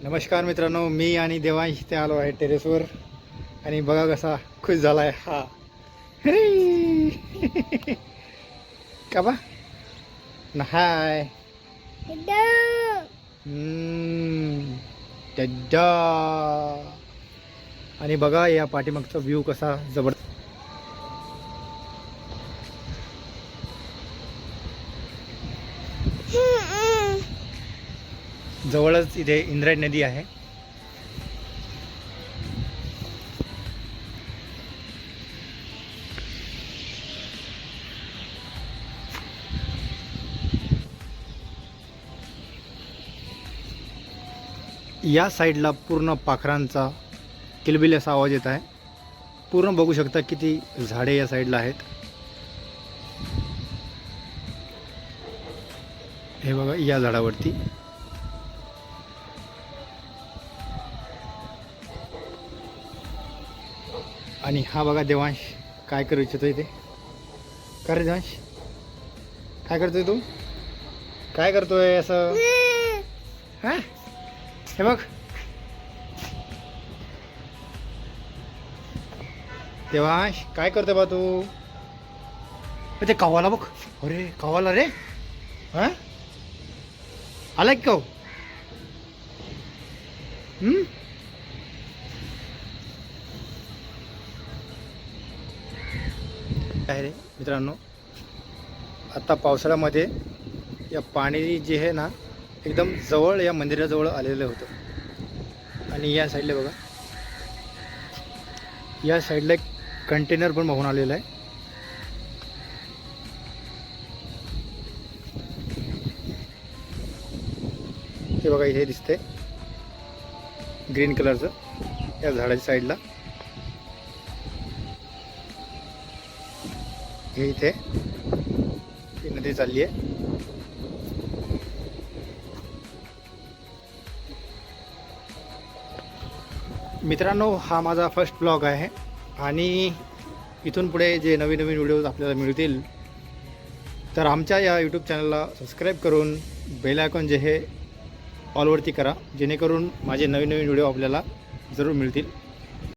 नमस्कार मित्रांनो, मी आणि देवांश इथे आलो आहे टेरेसवर आणि बघा कसा खुश झाला आहे हा. का बा हाय डड्डा. आणि बघा या पाठीमागचा व्ह्यू कसा जबरदस्त. जवळच इथे इंद्रायणी नदी आहे. या साईडला पूर्ण पाखरांचा किलबिल असा आवाज येत आहे. पूर्ण बघू शकता किती झाडे या साईडला आहेत. हे बघा या झाडावरती आणि हा बघा देवांश काय करू इच्छितो इथे. का रे देवांश, काय करतोय तू? काय करतोय असं? हा हे बघ देवांश, काय करतोय बा तू? ते कव्वाला बघ. अरे कव्वाला रे. हा आला की कव? आहे रे मित्रांनो, आता पावसाळ्यामध्ये या पाणी जे आहे ना एकदम जवळ या मंदिराजवळ आलेलं होतं. आणि या साईडला बघा, या साईडला एक कंटेनर पण बघून आलेलं आहे. हे बघा इथे दिसते ग्रीन कलरचं या झाडाच्या साईडला. हे इथे ही नदी चालली आहे. मित्रांनो, हा माझा फर्स्ट ब्लॉग आहे आणि इथून पुढे जे नवीन नवीन व्हिडिओज आपल्याला मिळतील तर आमच्या या यूट्यूब चॅनलला सबस्क्राईब करून बेल आयकॉन जे हे ऑलवरती करा, जेणेकरून माझे नवीन नवीन व्हिडिओ आपल्याला जरूर मिळतील.